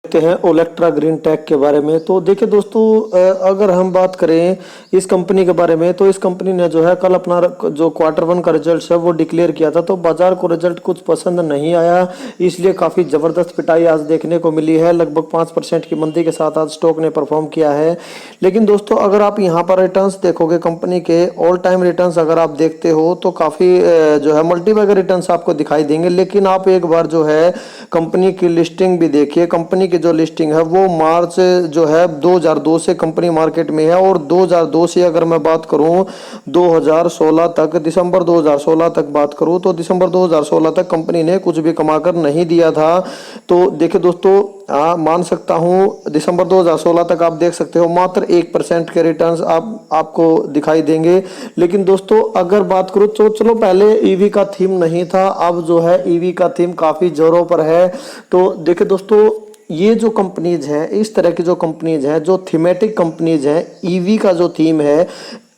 देखते हैं Olectra green take के बारे में। तो देखिए दोस्तों, अगर हम बात करें इस कंपनी के बारे में, तो इस कंपनी ने जो है कल अपना जो क्वार्टर 1 का रिजल्ट है वो डिक्लेयर किया था। तो बाजार को रिजल्ट कुछ पसंद नहीं आया, इसलिए काफ़ी ज़बरदस्त पिटाई आज देखने को मिली है। लगभग 5% की मंदी के साथ आज स्टॉक ने परफॉर्म किया है। लेकिन दोस्तों, अगर आप यहाँ पर रिटर्न्स देखोगे, कंपनी के ऑल टाइम रिटर्न्स अगर आप देखते हो तो काफ़ी जो है मल्टीबैगर रिटर्न्स आपको दिखाई देंगे। लेकिन आप एक बार जो है कंपनी की लिस्टिंग भी देखिए। कंपनी की जो लिस्टिंग है वो मार्च जो है 2002 से कंपनी मार्केट में है, और 2002 से अगर मैं बात करूं 2016 तक, दिसंबर 2016 तक बात करूं तो दिसंबर 2016 तक कंपनी ने कुछ भी कमाकर नहीं दिया था। तो देखिए दोस्तों, मान सकता हूं दिसंबर 2016 तक आप देख सकते हो मात्र 1% के रिटर्न्स आपको दिखाई देंगे। लेकिन दोस्तों, अगर बात करूं तो चलो, पहले ईवी का थीम नहीं था, अब जो है ईवी का थीम काफी जोरों पर है। तो देखिए दोस्तों, ये जो कंपनीज हैं, इस तरह की जो कंपनीज हैं, जो थीमेटिक कंपनीज हैं, ईवी का जो थीम है,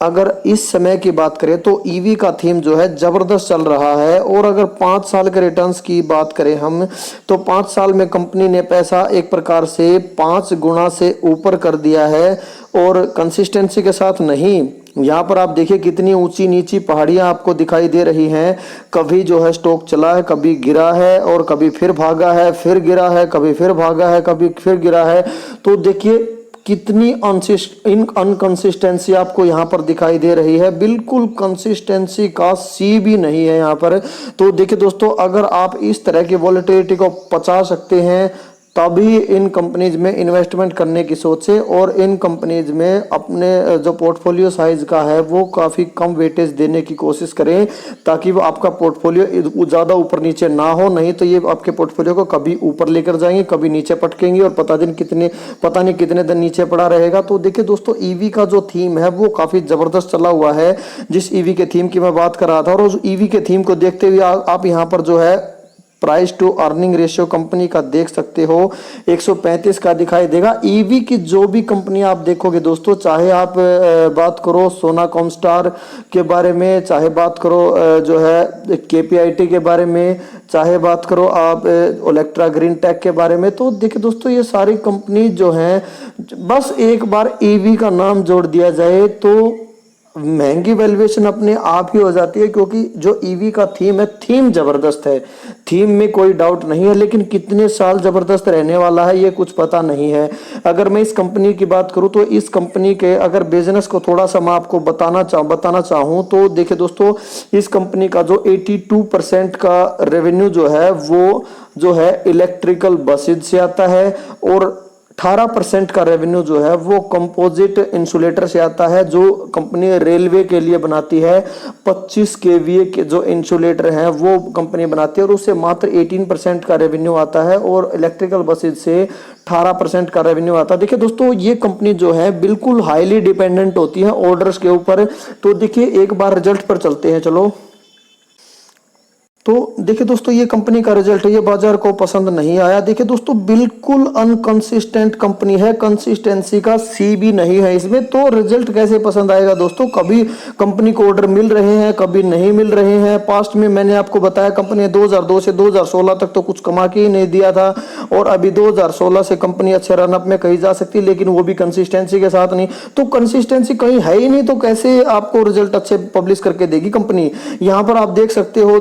अगर इस समय की बात करें तो ईवी का थीम जो है जबरदस्त चल रहा है। और अगर 5 साल के रिटर्न्स की बात करें हम, तो 5 साल में कंपनी ने पैसा एक प्रकार से 5 गुना से ऊपर कर दिया है, और कंसिस्टेंसी के साथ नहीं। यहाँ पर आप देखिए कितनी ऊंची नीची पहाड़ियां आपको दिखाई दे रही हैं। कभी जो है स्टॉक चला है, कभी गिरा है, और कभी फिर भागा है, फिर गिरा है, कभी फिर भागा है, कभी फिर गिरा है। तो देखिए कितनी अनकंसिस्टेंसी आपको यहाँ पर दिखाई दे रही है। बिल्कुल कंसिस्टेंसी का सी भी नहीं है यहाँ पर। तो देखिए दोस्तों, अगर आप इस तरह की वॉलेटिलिटी को पचा सकते हैं तभी इन कंपनीज में इन्वेस्टमेंट करने की सोचें, और इन कंपनीज में अपने जो पोर्टफोलियो साइज का है वो काफ़ी कम वेटेज देने की कोशिश करें, ताकि वो आपका पोर्टफोलियो ज़्यादा ऊपर नीचे ना हो। नहीं तो ये आपके पोर्टफोलियो को कभी ऊपर लेकर जाएंगे, कभी नीचे पटकेंगे, और पता नहीं कितने दिन नीचे पड़ा रहेगा। तो देखिए दोस्तों, ईवी का जो थीम है वो काफ़ी ज़बरदस्त चला हुआ है। जिस ईवी के थीम की मैं बात कर रहा था, और उस ईवी के थीम को देखते हुए आप यहाँ पर जो है price to earning ratio company का देख सकते हो 135 का दिखाई देगा। ईवी की जो भी कंपनी आप देखोगे दोस्तों, चाहे आप बात करो सोना कॉमस्टार के बारे में, चाहे बात करो जो है केपीआईटी के बारे में, चाहे बात करो आप ओलेक्ट्रा ग्रीन टेक के बारे में, तो देखिए दोस्तों, ये सारी कंपनी जो हैं, बस एक बार ईवी का नाम जोड़ दिया जाए तो महंगी वैल्यूएशन अपने आप ही हो जाती है। क्योंकि जो ईवी का थीम है, थीम जबरदस्त है, थीम में कोई डाउट नहीं है। लेकिन कितने साल जबरदस्त रहने वाला है ये कुछ पता नहीं है। अगर मैं इस कंपनी की बात करूं तो इस कंपनी के अगर बिजनेस को थोड़ा सा मैं आपको बताना चाहूं तो देखिए दोस्तों, इस कंपनी का जो 82% का रेवेन्यू जो है वो जो है इलेक्ट्रिकल बसेज से आता है, और 18% का रेवेन्यू जो है वो कंपोजिट इंसुलेटर से आता है, जो कंपनी रेलवे के लिए बनाती है। 25 केवीए के जो इंसुलेटर हैं वो कंपनी बनाती है, और उससे मात्र 18% का रेवेन्यू आता है, और इलेक्ट्रिकल बसेज से 18% का रेवेन्यू आता है। देखिए दोस्तों, ये कंपनी जो है बिल्कुल हाईली डिपेंडेंट होती है ऑर्डर्स के ऊपर। तो देखिए एक बार रिजल्ट पर चलते हैं, चलो। तो देखिए दोस्तों, ये कंपनी का रिजल्ट है, ये बाजार को पसंद नहीं आया। देखिए दोस्तों, बिल्कुल अनकंसिस्टेंट कंपनी है, कंसिस्टेंसी का सी भी नहीं है इसमें। तो रिजल्ट कैसे पसंद आएगा दोस्तों? कभी कंपनी को ऑर्डर मिल रहे हैं, कभी नहीं मिल रहे हैं। पास्ट में मैंने आपको बताया कंपनी ने 2002 से 2016 तक तो कुछ कमा के ही नहीं दिया था, और अभी 2016 से कंपनी अच्छे रनअप में कही जा सकती है, लेकिन वो भी कंसिस्टेंसी के साथ नहीं। तो कंसिस्टेंसी कहीं है ही नहीं, तो कैसे आपको रिजल्ट अच्छे पब्लिश करके देगी कंपनी? यहाँ पर आप देख सकते हो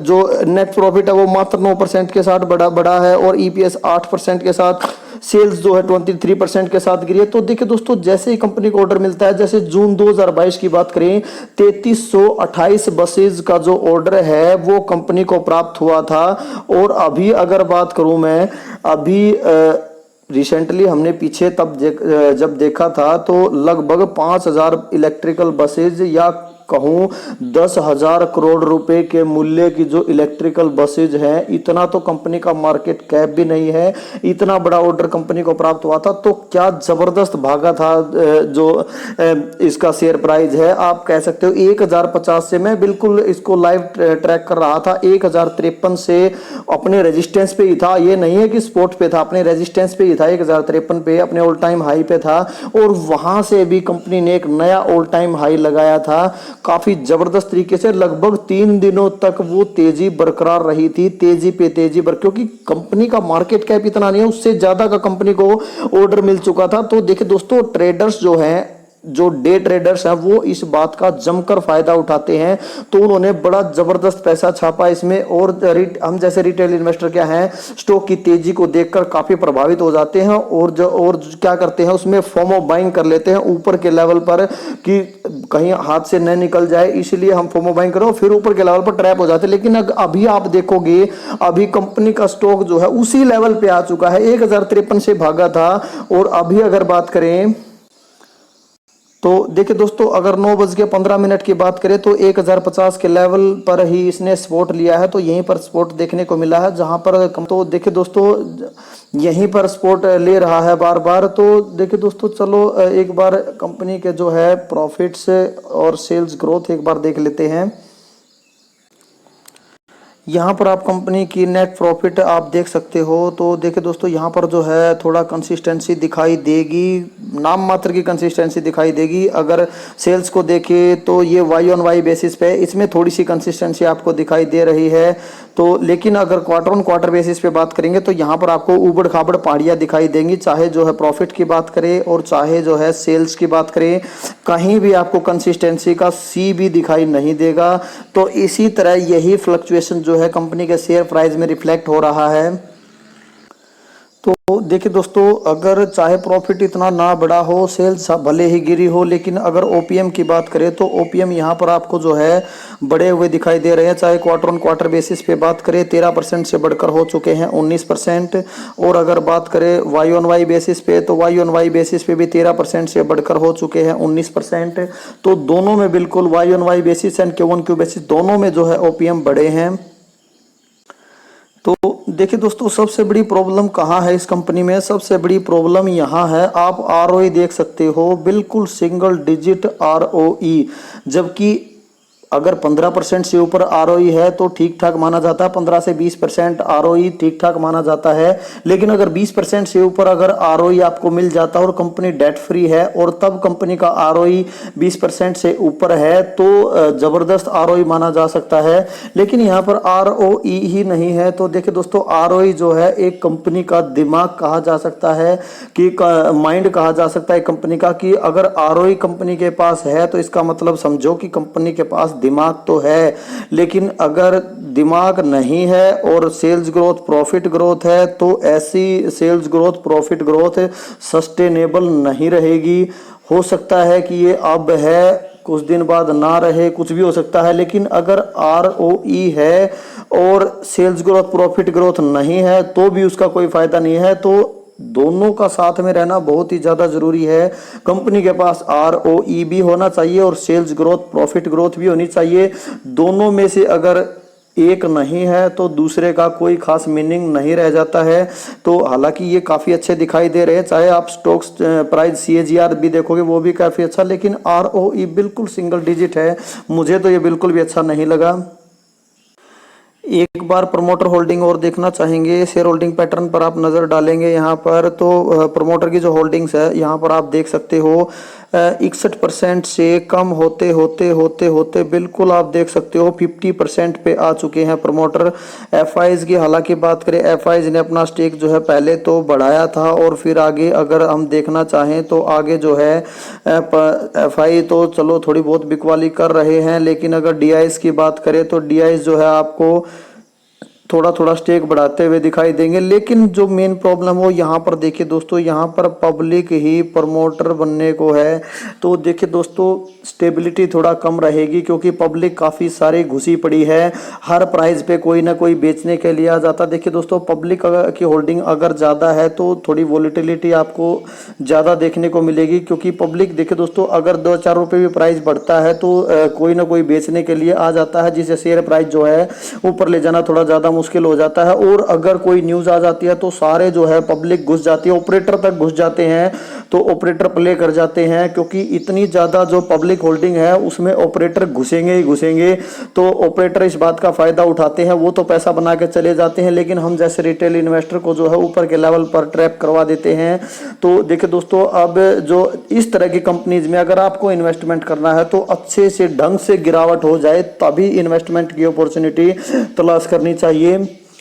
जो नेट प्रॉफिट है वो मात्र 9% के साथ बढ़ा है, और ईपीएस 8% के साथ, सेल्स जो है 23% के साथ गिरी है। तो देखिए दोस्तों, जैसे ही कंपनी को ऑर्डर मिलता है, जैसे जून 2022 की बात करें, 3328 बसेज का जो ऑर्डर है वो कंपनी को प्राप्त हुआ था। और अभी अगर बात करूं मैं, अभी रिसेंटली हमने पीछे जब देखा था तो लगभग 5000 इलेक्ट्रिकल बसेज, या कहूँ 10,000 करोड़ रुपए के मूल्य की जो इलेक्ट्रिकल बसेज हैं, इतना तो कंपनी का मार्केट कैप भी नहीं है। इतना बड़ा ऑर्डर कंपनी को प्राप्त हुआ था, तो क्या जबरदस्त भागा था जो इसका शेयर प्राइस है। आप कह सकते हो 1050 से, मैं बिल्कुल इसको लाइव ट्रैक कर रहा था, 1053 से अपने रेजिस्टेंस पे ही था। ये नहीं है कि स्पॉट पे था, अपने रेजिस्टेंस पे ही था, 1053 पे अपने ऑल टाइम हाई पे था, और वहां से भी कंपनी ने एक नया ऑल टाइम हाई लगाया था। काफी जबरदस्त तरीके से लगभग 3 दिनों तक वो तेजी बरकरार रही थी, तेजी पे तेजी क्योंकि कंपनी का मार्केट कैप इतना नहीं है, उससे ज्यादा का कंपनी को ऑर्डर मिल चुका था। तो देखिए दोस्तों, ट्रेडर्स जो हैं, जो डे ट्रेडर्स हैं, वो इस बात का जमकर फायदा उठाते हैं। तो उन्होंने बड़ा जबरदस्त पैसा छापा इसमें। और हम जैसे रिटेल इन्वेस्टर क्या हैं, स्टॉक की तेजी को देखकर काफी प्रभावित हो जाते हैं और क्या करते हैं, उसमें फोमो बाइंग कर लेते हैं ऊपर के लेवल पर कि कहीं हाथ से न निकल जाए, इसलिए हम फोमो बाइंग करो, फिर ऊपर के लेवल पर ट्रैप हो जाते हैं। लेकिन अभी आप देखोगे, अभी कंपनी का स्टॉक जो है उसी लेवल पे आ चुका है, 1053 से भागा था। और अभी अगर बात करें तो देखिए दोस्तों, अगर 9:15 की बात करें तो 1050 के लेवल पर ही इसने सपोर्ट लिया है। तो यहीं पर सपोर्ट देखने को मिला है, जहां पर तो देखिए दोस्तों, यहीं पर सपोर्ट ले रहा है बार बार। तो देखिए दोस्तों, चलो एक बार कंपनी के जो है प्रॉफिट्स और सेल्स ग्रोथ एक बार देख लेते हैं। यहाँ पर आप कंपनी की नेट प्रॉफिट आप देख सकते हो। तो देखिए दोस्तों, यहाँ पर जो है थोड़ा कंसिस्टेंसी दिखाई देगी, नाम मात्र की कंसिस्टेंसी दिखाई देगी। अगर सेल्स को देखें तो ये वाई ऑन वाई बेसिस पे इसमें थोड़ी सी कंसिस्टेंसी आपको दिखाई दे रही है। तो लेकिन अगर क्वार्टर ऑन क्वार्टर बेसिस पे बात करेंगे तो यहाँ पर आपको उबड़ खाबड़ पहाड़ियाँ दिखाई देंगी, चाहे जो है प्रॉफिट की बात करें और चाहे जो है सेल्स की बात करें, कहीं भी आपको कंसिस्टेंसी का सी भी दिखाई नहीं देगा। तो इसी तरह यही फ्लक्चुएशन जो है कंपनी के शेयर प्राइस में रिफ्लेक्ट हो रहा है। तो देखिए दोस्तों, अगर चाहे प्रॉफिट इतना ना बड़ा हो, सेल्स भले ही गिरी हो, लेकिन अगर ओपीएम की बात करें तो ओपीएम यहाँ पर आपको जो है बड़े हुए दिखाई दे रहे हैं। चाहे क्वार्टर ऑन क्वार्टर बेसिस पे बात करें 13% से बढ़कर हो चुके हैं 19%। और अगर बात करें वाई ऑन वाई बेसिस पे तो वाई ऑन वाई बेसिस पे भी 13% से बढ़कर हो चुके हैं 19%। तो दोनों में बिल्कुल Y on Y basis and Q on Q basis दोनों में जो है ओपीएम बढ़े हैं। तो देखिए दोस्तों, सबसे बड़ी प्रॉब्लम कहाँ है इस कंपनी में? सबसे बड़ी प्रॉब्लम यहाँ है, आप आरओई देख सकते हो, बिल्कुल सिंगल डिजिट आरओई। जबकि अगर 15% से ऊपर आरओई है तो ठीक ठाक माना जाता है, 15 से 20% आरओई ठीक ठाक माना जाता है। लेकिन अगर 20% से ऊपर अगर आरओई आपको मिल जाता है और कंपनी डेट फ्री है और तब कंपनी का आरओई 20% से ऊपर है तो जबरदस्त आरओई माना जा सकता है। लेकिन यहाँ पर आरओई ही नहीं है। तो देखिए दोस्तों, आरओई जो है एक कंपनी का दिमाग कहा जा सकता है, कि माइंड कहा जा सकता है कंपनी का, कि अगर आरओई कंपनी के पास है तो इसका मतलब समझो कि कंपनी के पास दिमाग तो है। लेकिन अगर दिमाग नहीं है और सेल्स ग्रोथ प्रॉफिट ग्रोथ है तो ऐसी sales growth profit growth sustainable नहीं रहेगी। हो सकता है कि ये अब है, कुछ दिन बाद ना रहे, कुछ भी हो सकता है। लेकिन अगर आरओई है और सेल्स ग्रोथ प्रॉफिट ग्रोथ नहीं है तो भी उसका कोई फायदा नहीं है। तो दोनों का साथ में रहना बहुत ही ज़्यादा ज़रूरी है। कंपनी के पास आरओई भी होना चाहिए और सेल्स ग्रोथ प्रॉफिट ग्रोथ भी होनी चाहिए। दोनों में से अगर एक नहीं है तो दूसरे का कोई खास मीनिंग नहीं रह जाता है। तो हालांकि ये काफ़ी अच्छे दिखाई दे रहे हैं, चाहे आप स्टॉक्स प्राइस सीएजीआर भी देखोगे वो भी काफ़ी अच्छा, लेकिन आरओई बिल्कुल सिंगल डिजिट है। मुझे तो ये बिल्कुल भी अच्छा नहीं लगा। एक बार प्रमोटर होल्डिंग और देखना चाहेंगे, शेयर होल्डिंग पैटर्न पर आप नज़र डालेंगे यहाँ पर तो प्रमोटर की जो होल्डिंग्स है यहाँ पर आप देख सकते हो 61% से कम होते होते होते होते बिल्कुल आप देख सकते हो 50% पे आ चुके हैं प्रमोटर। एफआईज की हालांकि बात करें, एफआईज ने अपना स्टेक जो है पहले तो बढ़ाया था और फिर आगे अगर हम देखना चाहें तो आगे जो है एफआई तो चलो थोड़ी बहुत बिकवाली कर रहे हैं। लेकिन अगर डीआईएस की बात करें तो डीआईएस जो है आपको थोड़ा थोड़ा स्टेक बढ़ाते हुए दिखाई देंगे। लेकिन जो मेन प्रॉब्लम वो यहाँ पर देखिए दोस्तों, यहाँ पर पब्लिक ही प्रमोटर बनने को है। तो देखिए दोस्तों, स्टेबिलिटी थोड़ा कम रहेगी क्योंकि पब्लिक काफ़ी सारी घुसी पड़ी है, हर प्राइस पे कोई ना कोई बेचने के लिए आ जाता। देखिए दोस्तों, पब्लिक की होल्डिंग अगर ज़्यादा है तो थोड़ी वॉलीटिलिटी आपको ज़्यादा देखने को मिलेगी, क्योंकि पब्लिक देखिए दोस्तों अगर 2-4 रुपये भी प्राइस बढ़ता है तो कोई ना कोई बेचने के लिए आ जाता है, जिससे शेयर प्राइस जो है ऊपर ले जाना थोड़ा ज़्यादा मुश्किल हो जाता है। और अगर कोई न्यूज़ आ जाती है तो सारे जो है पब्लिक घुस जाती है, ऑपरेटर तक घुस जाते हैं, तो ऑपरेटर प्ले कर जाते हैं, क्योंकि इतनी ज़्यादा जो पब्लिक होल्डिंग है उसमें ऑपरेटर घुसेंगे ही घुसेंगे। तो ऑपरेटर इस बात का फ़ायदा उठाते हैं, वो तो पैसा बना के चले जाते हैं, लेकिन हम जैसे रिटेल इन्वेस्टर को जो है ऊपर के लेवल पर ट्रैप करवा देते हैं। तो देखिए दोस्तों, अब जो इस तरह की कंपनीज में अगर आपको इन्वेस्टमेंट करना है तो अच्छे से ढंग से गिरावट हो जाए तभी इन्वेस्टमेंट की अपॉर्चुनिटी तलाश करनी चाहिए।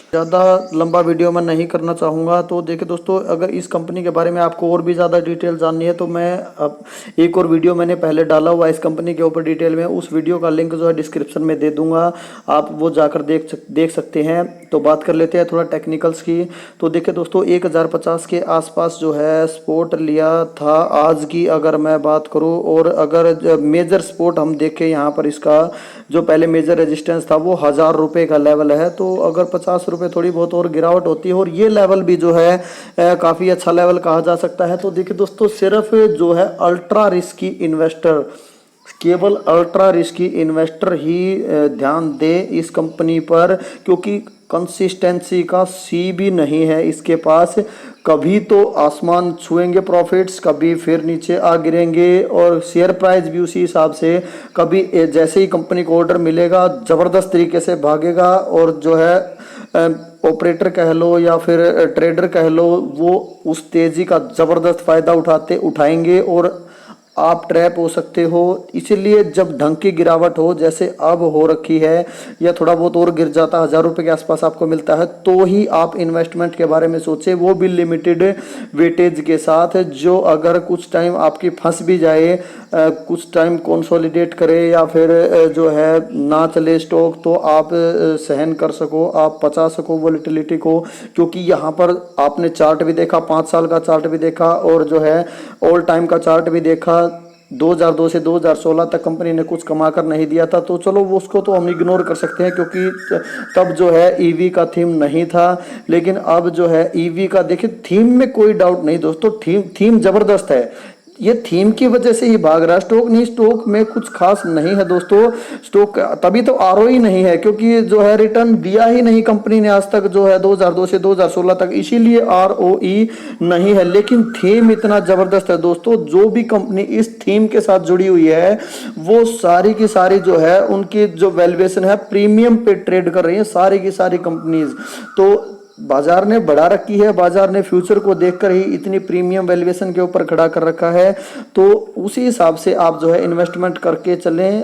ज़्यादा लंबा वीडियो मैं नहीं करना चाहूँगा। तो देखिए दोस्तों, अगर इस कंपनी के बारे में आपको और भी ज़्यादा डिटेल जाननी है तो मैं अब एक और वीडियो मैंने पहले डाला हुआ है इस कंपनी के ऊपर डिटेल में, उस वीडियो का लिंक जो है डिस्क्रिप्शन में दे दूंगा, आप वो जाकर देख सकते हैं। तो बात कर लेते हैं थोड़ा टेक्निकल्स की। तो देखिए दोस्तों, 1050 के आसपास जो है सपोर्ट लिया था आज की अगर मैं बात करूँ, और अगर मेजर सपोर्ट हम देखें यहाँ पर, इसका जो पहले मेजर रेजिस्टेंस था वो 1000 रुपये का लेवल है। तो अगर 50 रुपये थोड़ी बहुत और गिरावट होती है, और ये लेवल भी जो है काफ़ी अच्छा लेवल कहा जा सकता है। तो देखिए दोस्तों, सिर्फ जो है अल्ट्रा रिस्की इन्वेस्टर, केवल अल्ट्रा रिस्की इन्वेस्टर ही ध्यान दे इस कंपनी पर, क्योंकि कंसिस्टेंसी का सी भी नहीं है इसके पास। कभी तो आसमान छुएंगे प्रॉफिट्स, कभी फिर नीचे आ गिरेंगे, और शेयर प्राइस भी उसी हिसाब से, कभी जैसे ही कंपनी को ऑर्डर मिलेगा ज़बरदस्त तरीके से भागेगा, और जो है ऑपरेटर कह लो या फिर ट्रेडर कह लो, वो उस तेज़ी का ज़बरदस्त फ़ायदा उठाएंगे और आप ट्रैप हो सकते हो। इसीलिए जब ढंग की गिरावट हो जैसे अब हो रखी है, या थोड़ा बहुत और गिर जाता, 1000 रुपये के आसपास आपको मिलता है, तो ही आप इन्वेस्टमेंट के बारे में सोचें, वो भी लिमिटेड वेटेज के साथ। जो अगर कुछ टाइम आपकी फंस भी जाए, कुछ टाइम कंसोलिडेट करे या फिर जो है ना चले स्टॉक, तो आप सहन कर सको, आप पचा सको वोलेटिलिटी को। क्योंकि यहाँ पर आपने चार्ट भी देखा, 5 साल का चार्ट भी देखा, और जो है ऑल टाइम का चार्ट भी देखा। 2002 से 2016 तक कंपनी ने कुछ कमा कर नहीं दिया था, तो चलो वो उसको तो हम इग्नोर कर सकते हैं, क्योंकि तब जो है ईवी का थीम नहीं था। लेकिन अब जो है ईवी का, देखिए थीम में कोई डाउट नहीं दोस्तों, थीम जबरदस्त है, ये थीम की वजह से ही भाग रहा है। स्टॉक नहीं, स्टॉक में कुछ खास नहीं है दोस्तों, स्टॉक तभी तो आरओई नहीं है, क्योंकि जो है रिटर्न दिया ही नहीं कंपनी ने आज तक, जो है 2002 से 2016 तक, इसीलिए आरओई नहीं है। लेकिन थीम इतना जबरदस्त है दोस्तों, जो भी कंपनी इस थीम के साथ जुड़ी हुई है वो सारी की सारी जो है उनकी जो वैल्यूएशन है प्रीमियम पे ट्रेड कर रही है सारी की सारी कंपनीज। तो बाजार ने बढ़ा रखी है, बाजार ने फ्यूचर को देखकर ही इतनी प्रीमियम वैल्यूएशन के ऊपर खड़ा कर रखा है। तो उसी हिसाब से आप जो है इन्वेस्टमेंट करके चलें।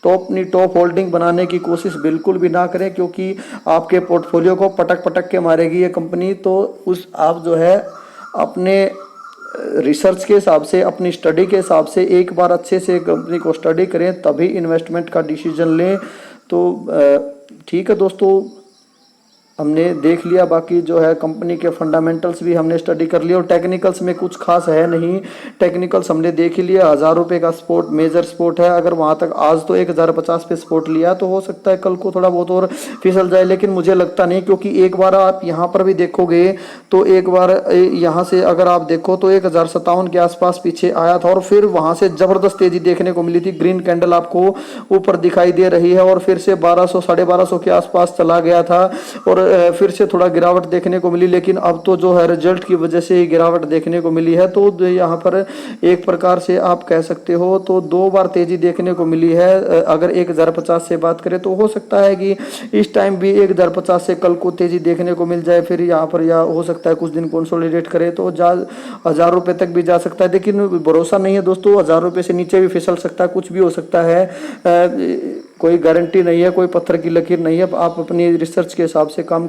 टॉप होल्डिंग बनाने की कोशिश बिल्कुल भी ना करें, क्योंकि आपके पोर्टफोलियो को पटक पटक के मारेगी ये कंपनी। तो उस आप जो है अपने रिसर्च के हिसाब से, अपनी स्टडी के हिसाब से एक बार अच्छे से कंपनी को स्टडी करें, तभी इन्वेस्टमेंट का डिसीजन लें। तो ठीक है दोस्तों, हमने देख लिया, बाकी जो है कंपनी के फंडामेंटल्स भी हमने स्टडी कर लिया, और टेक्निकल्स में कुछ खास है नहीं, टेक्निकल्स हमने देख ही लिया। 1000 रुपये का स्पोर्ट मेजर स्पोर्ट है, अगर वहाँ तक आज तो 1050 पे स्पोर्ट लिया, तो हो सकता है कल को थोड़ा बहुत और फिसल जाए, लेकिन मुझे लगता नहीं, क्योंकि एक बार आप यहाँ पर भी देखोगे तो एक बार यहाँ से अगर आप देखो तो 1057 के आसपास पीछे आया था, और फिर वहाँ से ज़बरदस्त तेज़ी देखने को मिली थी, ग्रीन कैंडल आपको ऊपर दिखाई दे रही है, और फिर से 1200 1250 के आसपास चला गया था, और फिर से थोड़ा गिरावट देखने को मिली। लेकिन अब तो जो है रिजल्ट की वजह से गिरावट देखने को मिली है। तो यहाँ पर एक प्रकार से आप कह सकते हो तो 2 बार तेजी देखने को मिली है। अगर 1050 से बात करें तो हो सकता है कि इस टाइम भी 1050 से कल को तेजी देखने को मिल जाए, फिर यहाँ पर या हो सकता है कुछ दिन कंसोलिडेट करे तो 1000 रुपये तक भी जा सकता है। लेकिन भरोसा नहीं है दोस्तों, 1000 रुपये से नीचे भी फिसल सकता है, कुछ भी हो सकता है, कोई गारंटी नहीं है, कोई पत्थर की लकीर नहीं है। आप अपनी रिसर्च के हिसाब से काम।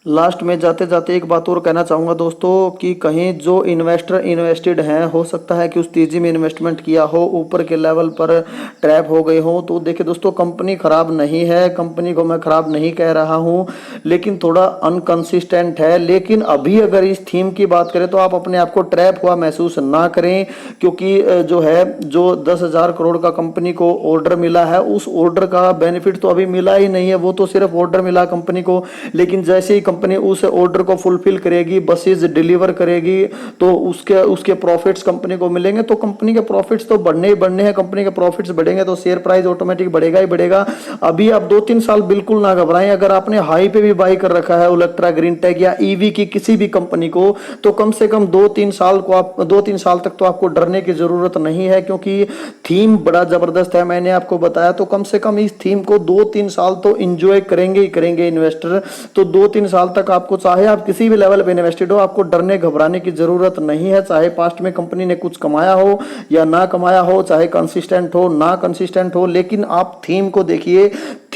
लास्ट में जाते जाते एक बात और कहना चाहूँगा दोस्तों, कि कहीं जो इन्वेस्टर इन्वेस्टेड हैं, हो सकता है कि उस तेज़ी में इन्वेस्टमेंट किया हो, ऊपर के लेवल पर ट्रैप हो गए हो। तो देखिए दोस्तों, कंपनी ख़राब नहीं है, कंपनी को मैं ख़राब नहीं कह रहा हूँ, लेकिन थोड़ा अनकंसिस्टेंट है। लेकिन अभी अगर इस थीम की बात करें तो आप अपने आप को ट्रैप हुआ महसूस ना करें, क्योंकि जो है जो 10,000 करोड़ का कंपनी को ऑर्डर मिला है, उस ऑर्डर का बेनिफिट तो अभी मिला ही नहीं है, वो तो सिर्फ ऑर्डर मिला कंपनी को। लेकिन जैसे ही कंपनी उस ऑर्डर को फुलफिल करेगी, बसेज डिलीवर करेगी, तो उसके उसके प्रॉफिट्स कंपनी को मिलेंगे। तो कंपनी के प्रॉफिट्स तो बढ़ने ही बढ़ने हैं, कंपनी के प्रॉफिट्स बढ़ेंगे तो शेयर प्राइस ऑटोमेटिक बढ़ेगा ही बढ़ेगा। अभी आप 2-3 साल बिल्कुल ना घबराएं। अगर आपने हाई पे भी बाई कर रखा है इलेक्ट्रा ग्रीन टेक या ईवी की किसी भी कंपनी को, तो कम से कम 2-3 साल को आप 2-3 साल तक तो आपको डरने की जरूरत नहीं है, क्योंकि थीम बड़ा जबरदस्त है। मैंने आपको बताया, तो कम से कम इस थीम को 2-3 साल तो इंजॉय करेंगे ही करेंगे इन्वेस्टर। तो 2-3 साल तक आपको, चाहे आप किसी भी लेवल पे इन्वेस्टेड हो, आपको डरने घबराने की जरूरत नहीं है। चाहे पास्ट में कंपनी ने कुछ कमाया हो या ना कमाया हो, चाहे कंसिस्टेंट हो ना कंसिस्टेंट हो, लेकिन आप थीम को देखिए।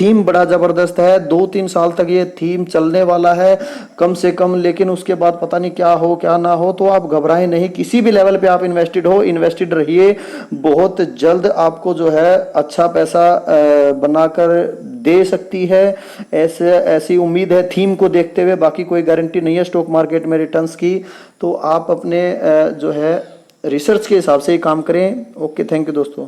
थीम बड़ा जबरदस्त है, 2-3 साल तक ये थीम चलने वाला है कम से कम। लेकिन उसके बाद पता नहीं क्या हो क्या ना हो, तो आप घबराएं नहीं। किसी भी लेवल पे आप इन्वेस्टेड हो, इन्वेस्टेड रहिए। बहुत जल्द आपको जो है अच्छा पैसा बनाकर दे सकती है, ऐसे ऐसी उम्मीद है थीम को देखते हुए। बाकी कोई गारंटी नहीं है स्टॉक मार्केट में रिटर्न्स की, तो आप अपने जो है रिसर्च के हिसाब से ही काम करें। ओके, थैंक यू दोस्तों।